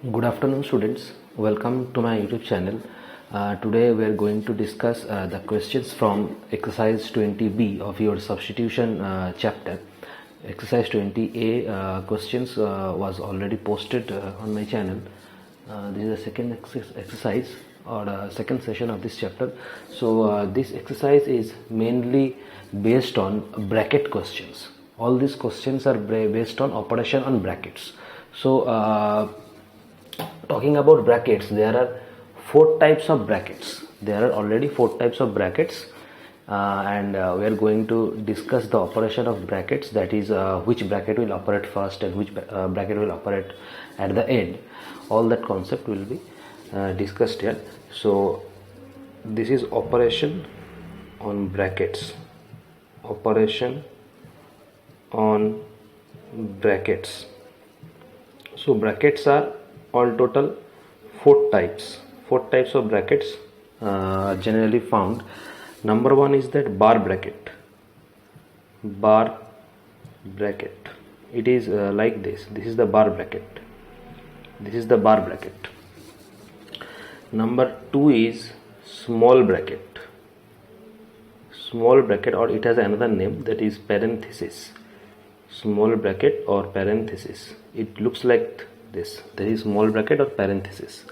Good afternoon, students. Welcome to my YouTube channel. Today we are going to discuss the questions from exercise 20B of your substitution chapter. Exercise 20A questions was already posted on my channel. This is the second exercise or second session of this chapter. So this exercise is mainly based on bracket questions. All these questions are based on operation on brackets. So talking about brackets, there are four types of brackets. There are already four types of brackets, and we are going to discuss the operation of brackets, that is which bracket will operate first and which bracket will operate at the end. All that concept will be discussed here. So this is operation on brackets. Operation on brackets. So brackets are all total four types of brackets generally found. Number one is that bar bracket. It is like this is the bar bracket. Number two is small bracket, or it has another name, that is parenthesis. Small bracket or parenthesis, it looks like this. There is small bracket or parenthesis.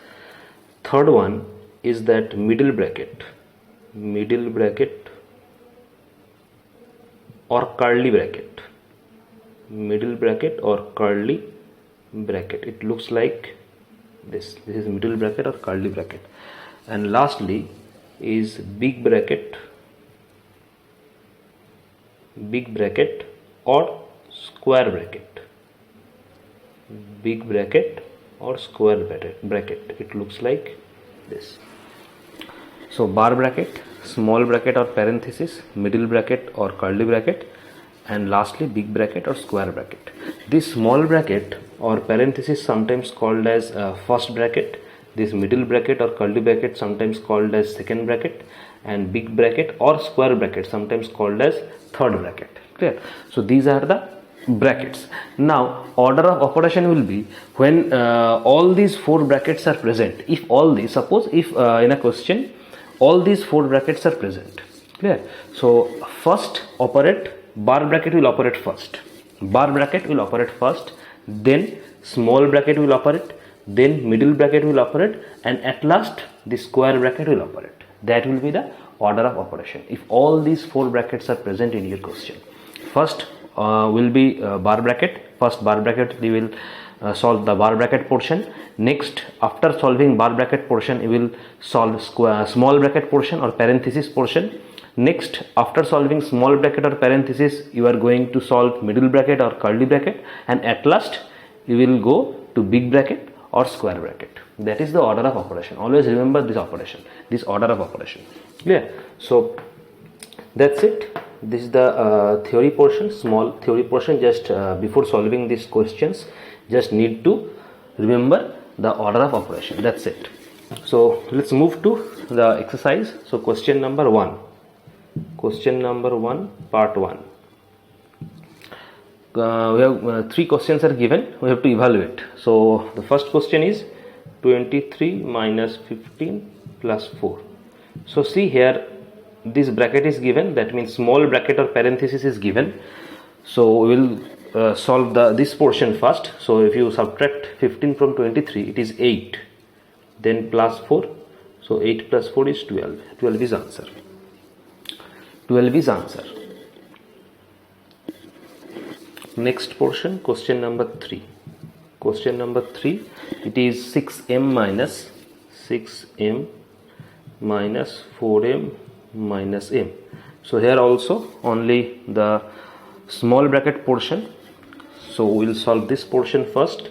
Third one is that middle bracket or curly bracket. It looks like this is middle bracket or curly bracket. And lastly is big bracket or square bracket. It looks like this. So bar bracket, small bracket or parenthesis, middle bracket or curly bracket, and lastly big bracket or square bracket. This small bracket or parenthesis sometimes called as first bracket. This middle bracket or curly bracket sometimes called as second bracket, and big bracket or square bracket sometimes called as third bracket. Clear? So these are the brackets. Now order of operation will be when all these four brackets are present. If all these, suppose if in a question all these four brackets are present. Clear? So first operate, bar bracket will operate first, then small bracket will operate, then middle bracket will operate, and at last the square bracket will operate. That will be the order of operation if all these four brackets are present in your question. First will be bar bracket. First bar bracket we will solve the bar bracket portion. Next, after solving bar bracket portion, you will solve small bracket portion or parenthesis portion. Next, after solving small bracket or parenthesis, you are going to solve middle bracket or curly bracket, and at last you will go to big bracket or square bracket. That is the order of operation. Always remember this order of operation. Clear? So that's it. This is the theory portion, small theory portion. Just before solving these questions, just need to remember the order of operation. That's it. So let's move to the exercise. So question number 1, part 1. We have 3 questions are given. We have to evaluate. So the first question is 23 minus 15 plus 4. So see here, this bracket is given, that means small bracket or parenthesis is given. So we will solve this portion first. So if you subtract 15 from 23, it is 8, then plus 4. So 8 plus 4 is 12. 12 is answer. Next portion, question number 3. It is 6m minus 4m minus m. So here also only the small bracket portion. So we will solve this portion first.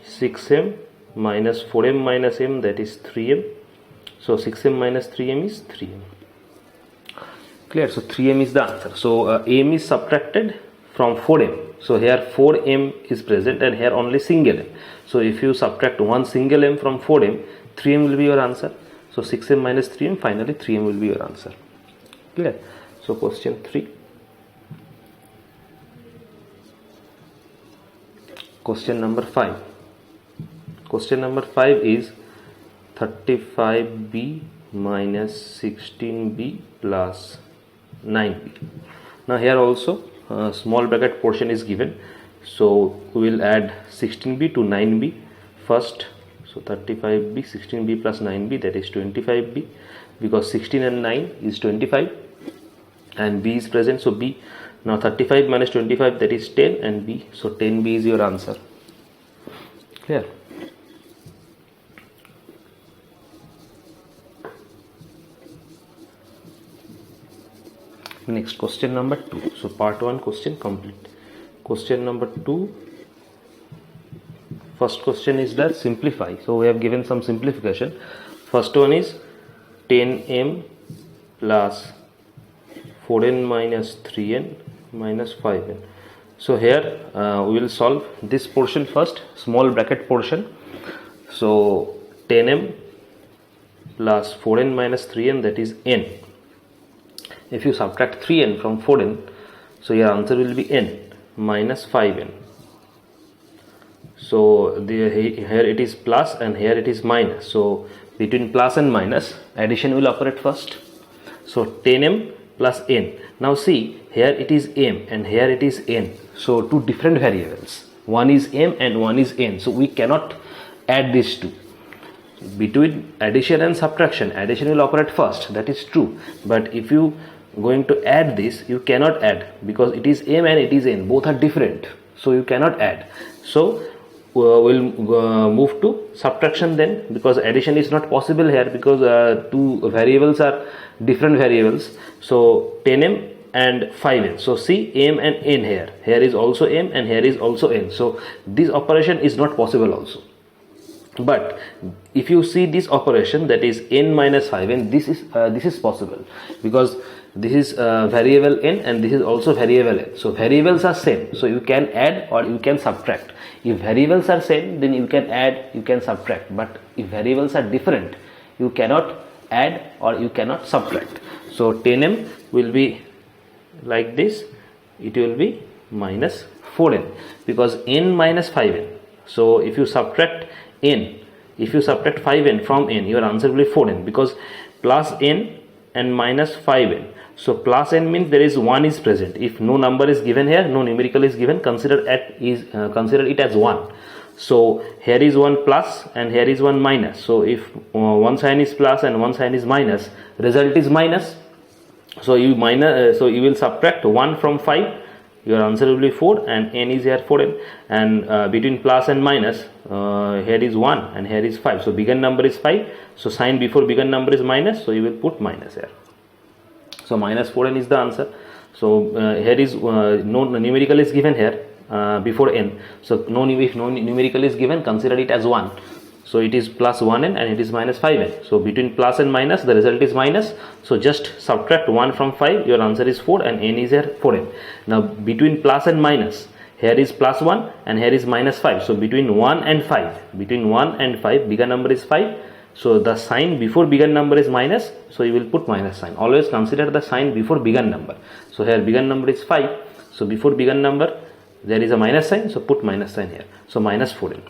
6m minus 4m minus m, that is 3m. So 6m minus 3m is 3m. Clear? So 3m is the answer. So m is subtracted from 4m. So here 4m is present and here only single m. So if you subtract one single m from 4m, 3m will be your answer. So 6m minus 3m, finally 3m will be your answer. Clear? So question 3. Question number 5. Question number 5 is 35b minus 16b plus 9b. Now here also small bracket portion is given, so we will add 16b to 9b first. So 35b, 16b plus 9b, that is 25b, because 16 and 9 is 25 and b is present, so b. Now 35 minus 25, that is 10, and b, so 10b is your answer. Clear? Next, question number 2. So part 1 question complete. Question number 2. First question is that simplify. So we have given some simplification. First one is 10m plus 4n minus 3n minus 5n. So here we will solve this portion first, small bracket portion. So 10m plus 4n minus 3n, that is n. If you subtract 3n from 4n, so your answer will be n minus 5n. So here it is plus and here it is minus. So between plus and minus, addition will operate first. So 10m plus n. Now see, here it is m and here it is n. So two different variables. One is m and one is n. So we cannot add these two. Between addition and subtraction, addition will operate first. That is true. But if you going to add this, you cannot add, because it is m and it is n. Both are different. So you cannot add. So we'll move to subtraction then, because addition is not possible here, because two variables are different variables. So 10m and 5n. So see, m and n here. Here is also m and here is also n. So this operation is not possible also. But if you see this operation, that is n minus 5n, this is possible, because this is variable n and this is also variable n. So variables are same, so you can add or you can subtract. If variables are same, then you can add, you can subtract. But if variables are different, you cannot add or you cannot subtract. So 10m will be like this, it will be minus 4n, because n minus 5n. So if you subtract n, if you subtract 5n from n, your answer will be 4n, because plus n and minus 5n. So plus n means there is 1 is present. If no number is given here, no numerical is given, consider it as 1. So here is 1 plus and here is 1 minus. So if one sign is plus and one sign is minus, result is minus. So you will subtract 1 from 5. Your answer will be 4, and n is here 4n. And between plus and minus, here is 1 and here is 5. So bigger number is 5. So sign before bigger number is minus. So you will put minus here. So minus 4n is the answer. So here is no numerical is given here before n. So if no numerical is given, consider it as 1. So it is plus 1n and it is minus 5n. So between plus and minus, the result is minus. So just subtract 1 from 5, your answer is 4, and n is here 4n. Now between plus and minus, here is plus 1 and here is minus 5. So between 1 and 5, bigger number is 5. So the sign before bigger number is minus, so you will put minus sign. Always consider the sign before bigger number. So here bigger number is 5. So before bigger number there is a minus sign, so put minus sign here. So minus 4n.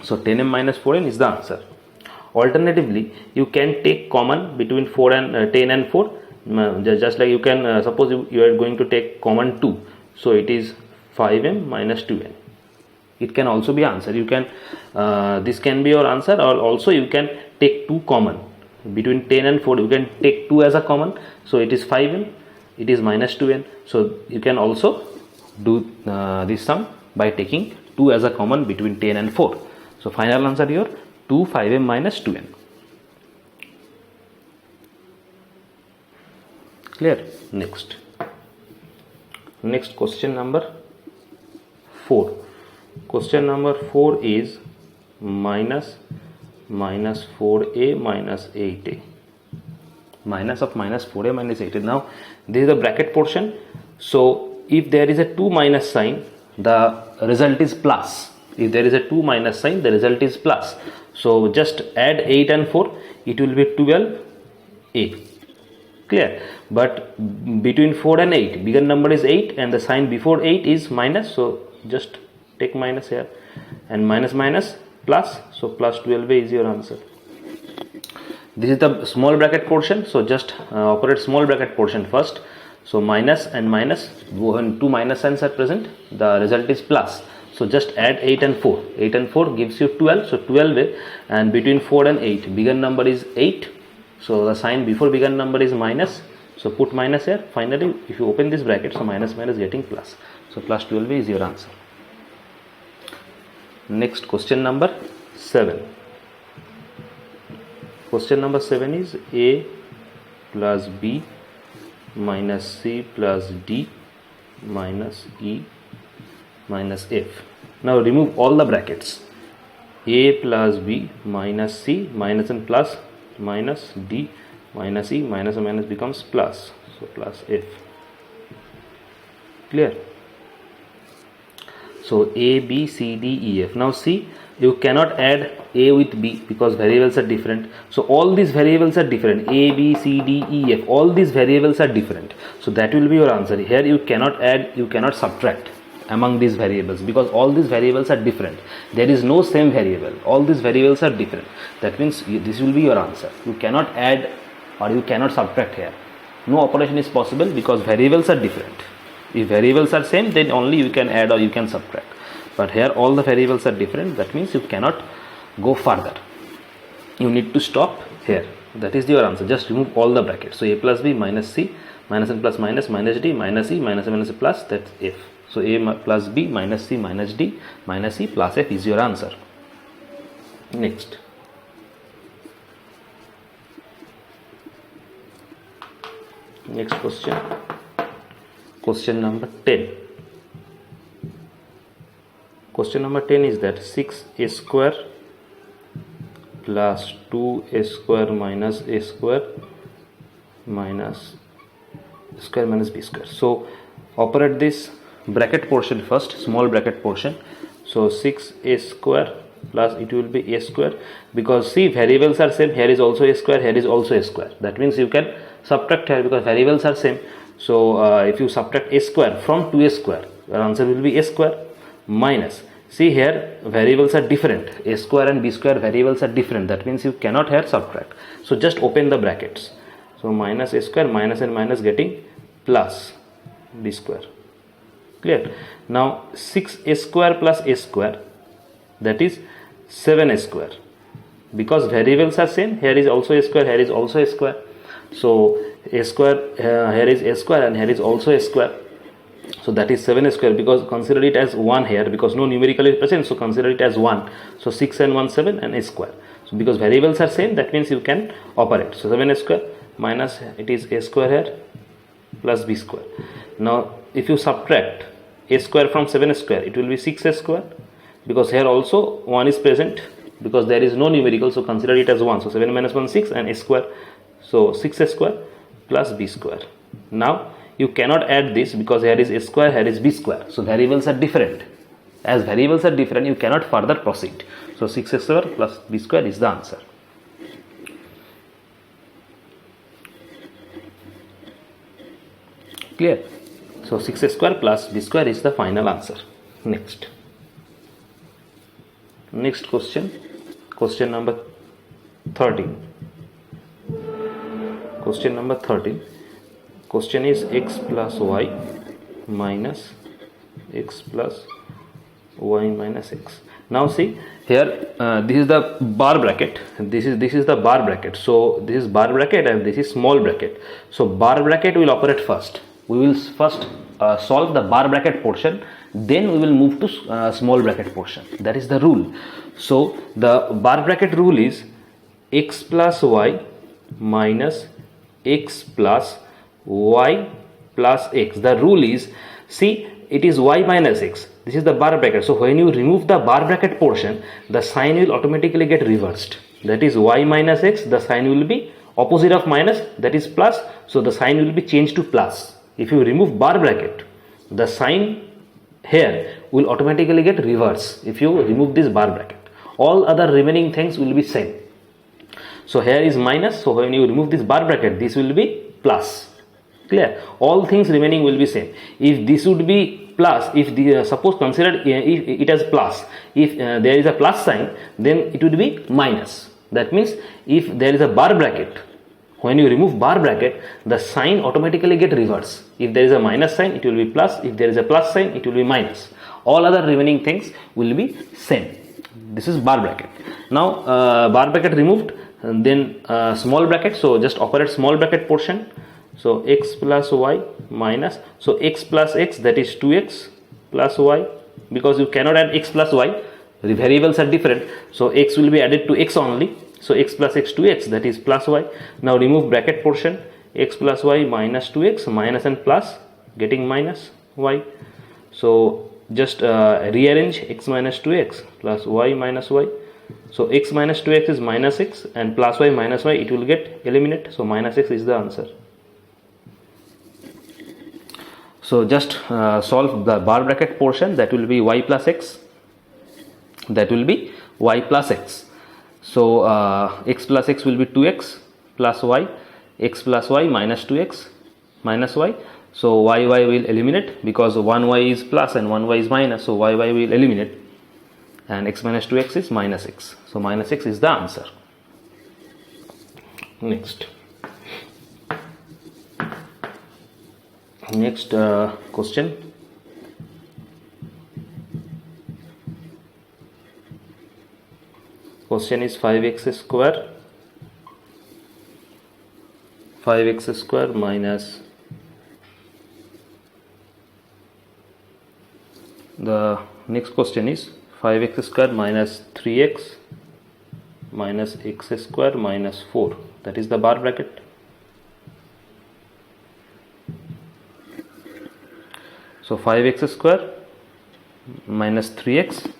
So 10m minus 4n is the answer. Alternatively, you can take common between 4 and 10 and 4. Just like you can suppose you are going to take common 2. So it is 5m minus 2n. It can also be answer. You can this can be your answer, or also you can take 2 common between 10 and 4. You can take 2 as a common. So it is 5m. It is minus 2n. So you can also do this sum by taking 2 as a common between 10 and 4. So final answer here 2 5m minus 2n. Clear? Next question number 4. Question number 4 is minus 4a minus 8a. Minus of minus 4a minus 8a. Now this is the bracket portion. So if there is a 2 minus sign, the result is plus. If there is a 2 minus sign, the result is plus. So just add 8 and 4, it will be 12a. Clear? But between 4 and 8, bigger number is 8 and the sign before 8 is minus. So just take minus here, and minus minus plus, so plus 12a is your answer. This is the small bracket portion, so just operate small bracket portion first. So minus and minus, when two minus signs are present, the result is plus. So just add 8 and 4. 8 and 4 gives you 12, so 12a, and between 4 and 8, bigger number is 8. So the sign before bigger number is minus. So put minus here. Finally, if you open this bracket, so minus minus getting plus. So plus 12a is your answer. Next, question number 7. Question number 7 is a plus b minus c plus d minus e minus f. Now remove all the brackets. A plus b minus c, minus and plus, minus d minus e, minus and minus becomes plus. So plus f. Clear? So a, b, c, d, e, f. Now see, you cannot add a with b because variables are different. So all these variables are different. A, b, c, d, e, f. All these variables are different. So that will be your answer. Here you cannot add, you cannot subtract among these variables because all these variables are different. There is no same variable. All these variables are different. That means this will be your answer. You cannot add or you cannot subtract here. No operation is possible because variables are different. If variables are same, then only you can add or you can subtract. But here all the variables are different. That means you cannot go further. You need to stop here. That is your answer. Just remove all the brackets. So a plus b minus c, minus and plus minus, minus d, minus e, minus and minus plus, that's f. So a plus b minus c minus d minus e plus f is your answer. Next. Next question. Question number 10. Question number 10 is that 6a square plus 2a square minus a square minus square minus b square. So operate this bracket portion first, small bracket portion. So 6a square plus it will be a square, because see variables are same. Here is also a square, here is also a square. That means you can subtract here because variables are same. So if you subtract a square from 2a square, your answer will be a square minus, see here variables are different, a square and b square variables are different. That means you cannot here subtract. So just open the brackets. So minus a square, minus and minus getting plus b square. Clear? Now 6a square plus a square, that is 7a square, because variables are same. Here is also a square, here is also a square. So a square, here is a square and here is also a square. So that is 7a square, because consider it as 1 here because no numerical is present. So consider it as 1. So 6 and 1 7 and a square. So because variables are same, that means you can operate. So 7a square minus it is a square here plus b square. Now if you subtract a square from 7a square, it will be 6a square, because here also 1 is present because there is no numerical. So consider it as 1. So 7 minus 1 6 and a square. So 6a square plus b square. Now you cannot add this because here is a square, here is b square. So variables are different. As variables are different, you cannot further proceed. So 6a square plus b square is the answer. Clear? So 6a square plus b square is the final answer. Next. Next question. Question number 13. Question number 13. Question is x plus y minus x plus y minus x. Now see here, this is the bar bracket. This is the bar bracket. So this is bar bracket and this is small bracket. So bar bracket will operate first. We will first solve the bar bracket portion. Then we will move to small bracket portion. That is the rule. So the bar bracket rule is x plus y minus x plus y plus x. The rule is, see, it is y minus x. This is the bar bracket. So when you remove the bar bracket portion, the sign will automatically get reversed. That is y minus x. The sign will be opposite of minus, that is plus. So the sign will be changed to plus. If you remove bar bracket, the sign here will automatically get reverse if you remove this bar bracket. All other remaining things will be same. So here is minus. So when you remove this bar bracket, this will be plus. Clear? All things remaining will be same. If this would be plus, if the suppose considered if it as plus, if there is a plus sign, then it would be minus. That means if there is a bar bracket, when you remove bar bracket, the sign automatically get reverse. If there is a minus sign, it will be plus. If there is a plus sign, it will be minus. All other remaining things will be same. This is bar bracket. Now bar bracket removed, and then small bracket. So just operate small bracket portion. So x plus y minus, so x plus x, that is 2x plus y, because you cannot add x plus y, the variables are different, so x will be added to x only. So x plus x 2x, that is plus y. Now remove bracket portion, x plus y minus 2x, minus and plus, getting minus y. So just rearrange x minus 2x plus y minus y. So x minus 2x is minus x, and plus y minus y, it will get eliminate. So minus x is the answer. So just solve the bar bracket portion, that will be y plus x, that will be y plus x. So x plus x will be 2x plus y, x plus y minus 2x minus y. So y will eliminate, because one y is plus and one y is minus, so y will eliminate, and x minus 2x is minus x. So minus x is the answer. Next question. Question is 5x square minus, the next question is 5x square minus 3x minus x square minus 4, that is the bar bracket. So 5x square minus 3x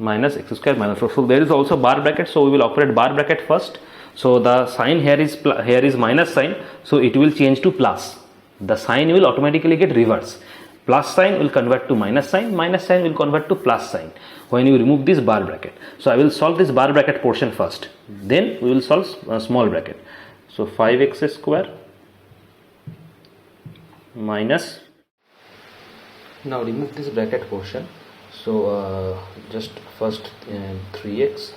minus x square minus 4. So there is also bar bracket, so we will operate bar bracket first. So the sign here is minus sign, so it will change to plus. The sign will automatically get reverse. Plus sign will convert to minus sign will convert to plus sign when you remove this bar bracket. So I will solve this bar bracket portion first, then we will solve small bracket. So 5x square minus, now remove this bracket portion. So just first 3x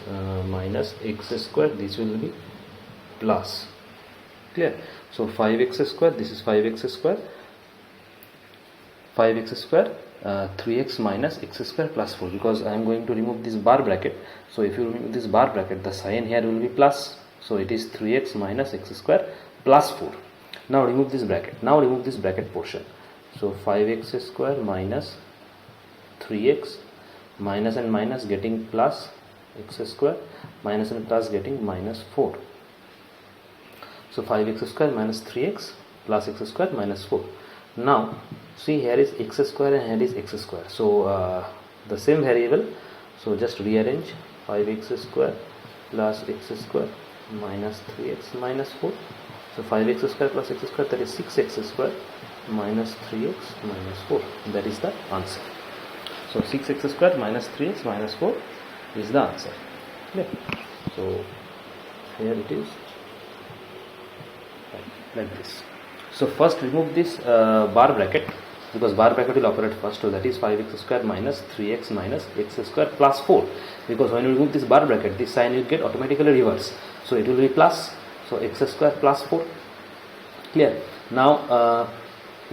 minus x square, this will be plus, clear. So 5x square, this is 5x square, 3x minus x square plus 4, because I am going to remove this bar bracket. So if you remove this bar bracket, the sign here will be plus, so it is 3x minus x square plus 4. Now remove this bracket, now remove this bracket portion. So 5x square minus 3x, minus and minus getting plus x square, minus and plus getting minus 4. So 5x square minus 3x plus x square minus 4. Now see, here is x square and here is x square, so the same variable, so just rearrange 5x square plus x square minus 3x minus 4. So 5x square plus x square, that is 6x square minus 3x minus 4, that is the answer. So 6x square minus 3x minus 4 is the answer. Okay. So here it is like this. So first remove this bar bracket, because bar bracket will operate first. So that is 5x square minus 3x minus x square plus 4, because when you remove this bar bracket, this sign will get automatically reverse, so it will be plus. So x square plus 4, clear. Now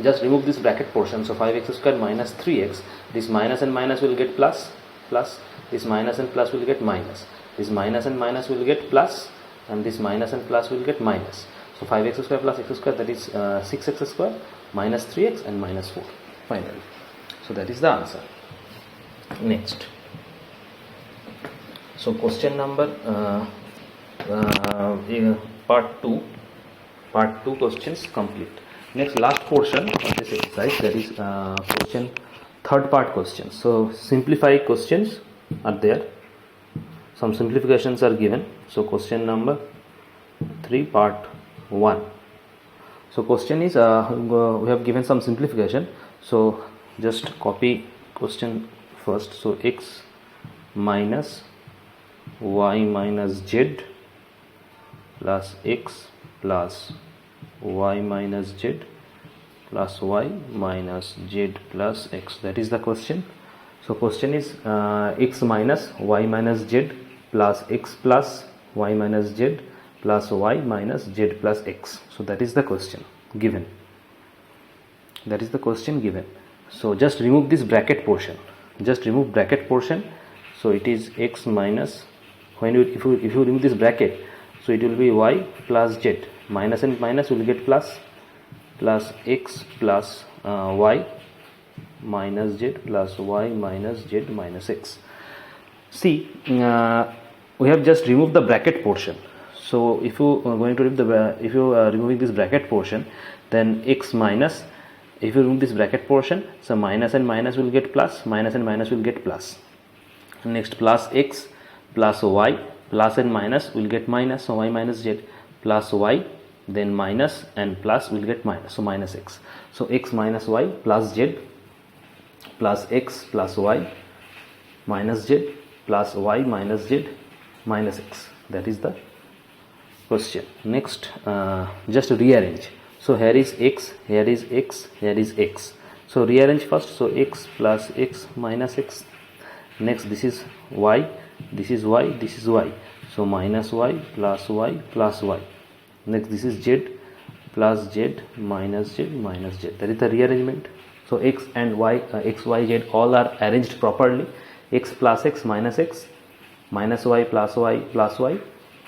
just remove this bracket portion. So 5x square minus 3x, this minus and minus will get plus, plus, this minus and plus will get minus, this minus and minus will get plus, and this minus and plus will get minus. So 5x square plus x square, that is 6x square minus 3x and minus 4 finally. So that is the answer. Next, so question number part 2 questions complete. Next, last portion of this exercise, that is question third part questions. So simplify questions are there, some simplifications are given. So question number 3 part 1. So question is we have given some simplification, so just copy question first. So x minus y minus z plus x plus y minus z plus y minus z plus x. That is the question. So question is x minus y minus z plus x plus y minus z plus y minus z plus x. So that is the question given. That is the question given. So just remove this bracket portion. Just remove bracket portion. So it is x minus, when you if you remove this bracket, so it will be y plus z. Minus and minus will get plus x plus y minus z plus y minus z minus x. See, we have just removed the bracket portion. So if you are going to remove if you are removing this bracket portion, then x minus, if you remove this bracket portion, so minus and minus will get plus, minus and minus will get plus. Next, plus x plus y, plus and minus will get minus, so y minus z, plus y, then minus and plus will get minus, so minus x. So x minus y plus z plus x plus y minus z plus y minus z minus x. That is the question. Next, just rearrange. So here is x, here is x, here is x. So rearrange first. So x plus x minus x. Next, this is y, this is y, this is y. So minus y plus y plus y. Next, this is z plus z minus z minus z. That is the rearrangement. So x and y, x, y, z all are arranged properly. X plus x minus x, minus y plus y plus y,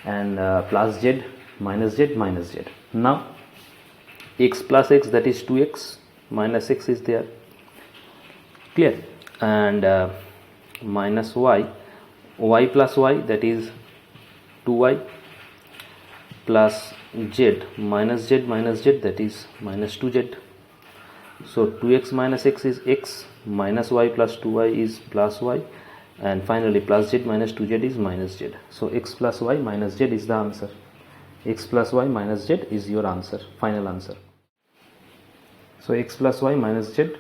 and plus z minus z minus z. Now x plus x, that is 2x, minus x is there, clear, and minus y, y plus y, that is 2y, plus z minus z minus z, that is minus 2z. So 2x minus x is x, minus y plus 2y is plus y, and finally plus z minus 2z is minus z. So x plus y minus z is the answer. X plus y minus z is your answer, final answer. So x plus y minus z,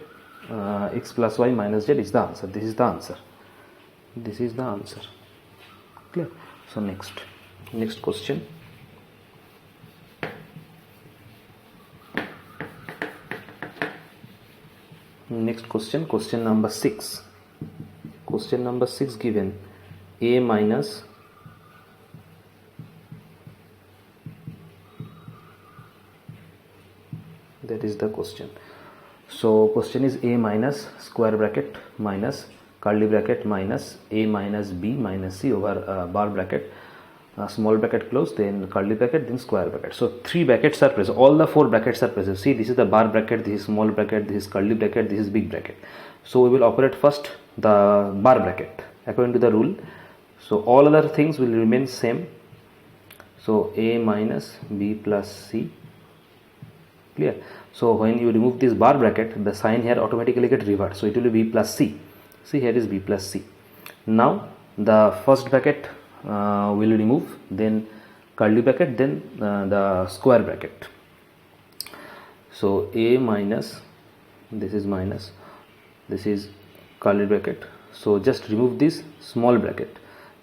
x plus y minus z is the answer. This is the answer. This is the answer. Clear? So next question. Next question, question number 6. Question number 6 given a minus that is the question. So question is a minus square bracket minus curly bracket minus a minus b minus c over bar bracket, small bracket close, then curly bracket, then square bracket. So 3 brackets are present, all the 4 brackets are present. See, this is the bar bracket, this is small bracket, this is curly bracket, this is big bracket. So we will operate first the bar bracket according to the rule. So all other things will remain same. So a minus b plus c, clear. So when you remove this bar bracket, the sign here automatically get reversed, so it will be b plus c. See, here is b plus c. Now the first bracket will remove, then curly bracket, then the square bracket. So a minus, this is minus, this is curly bracket. So just remove this small bracket,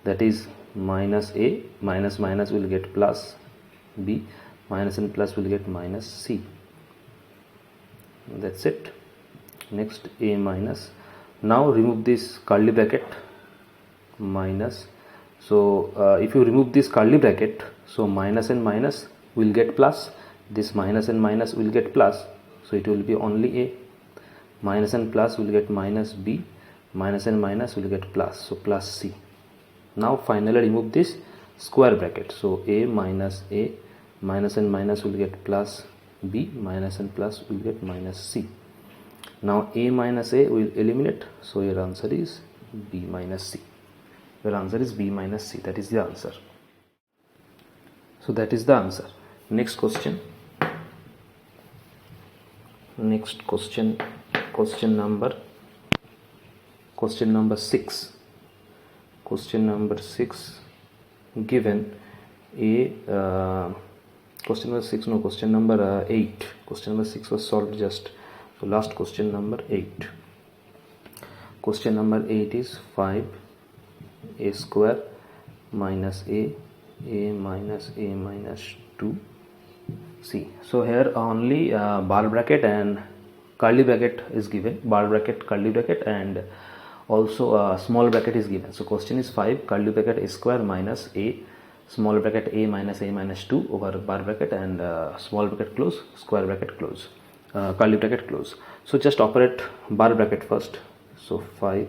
that is minus a, minus minus will get plus b, minus and plus will get minus c. That's it. Next, a minus. Now remove this curly bracket, minus. So if you remove this curly bracket, so minus and minus will get plus, this minus and minus will get plus, so it will be only a, minus and plus will get minus b, minus and minus will get plus, so plus c. Now finally remove this square bracket, so a, minus and minus will get plus b, minus and plus will get minus c. Now a minus a will eliminate, so your answer is b minus c. Your answer is b minus c. That is the answer. So that is the answer. Next question. Next question. Question number 6. Question number 6 given a question number 6, no, question number 8. Question number 6 was solved just. So last question number 8. Question number 8 is 5 a square minus a minus 2 See, so here only bar bracket and curly bracket is given, bar bracket, curly bracket, and also small bracket is given. So question is 5 curly bracket a square minus a small bracket a minus 2 over bar bracket and small bracket close, square bracket close, curly bracket close. So just operate bar bracket first. So 5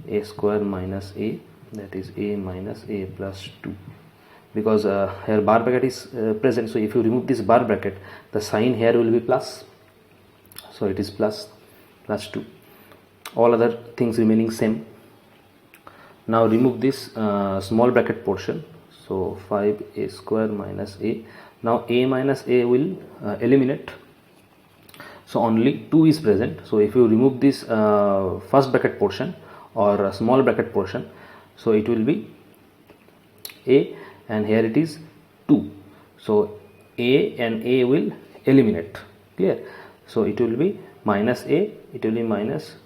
a square minus a, that is a minus a plus 2, because here bar bracket is present. So if you remove this bar bracket, the sign here will be plus, so it is plus 2, all other things remaining same. Now remove this small bracket portion, so 5 a square minus a. Now a minus a will eliminate, so only 2 is present. So if you remove this first bracket portion or small bracket portion, so it will be a, and here it is 2, so a and a will eliminate, clear. So it will be minus a, it will be minus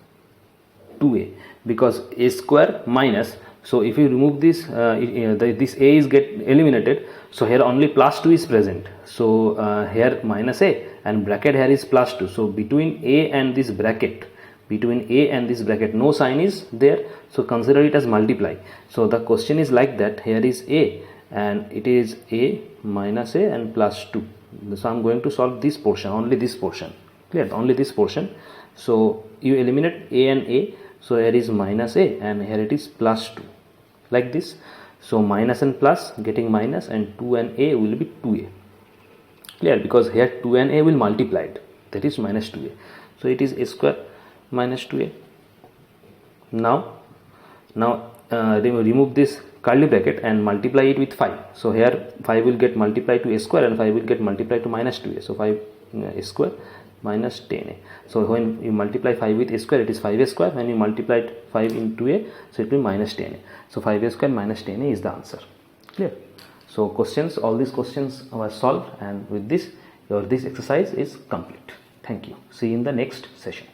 2a, because a square minus, so if you remove this this a is get eliminated, so here only plus 2 is present, so here minus a and bracket here is plus 2, so between a and this bracket, no sign is there, so consider it as multiply. So the question is like that, here is a and it is a minus a and plus 2. So I am going to solve this portion, only this portion, clear, only this portion. So you eliminate a and a, so here is minus a and here it is plus 2, like this. So minus and plus getting minus, and 2 and a will be 2a, clear, because here 2 and a will multiply it, that is minus 2a. So it is a square minus 2a. Now remove this curly bracket and multiply it with 5. So here 5 will get multiplied to a square and 5 will get multiplied to minus 2a. So 5 a square minus 10a. So when you multiply 5 with a square, it is 5a square. When you multiply 5 into a, so it will be minus 10a. So 5a square minus 10a is the answer, clear. So questions, all these questions were solved, and with this this exercise is complete. Thank you. See you in the next session.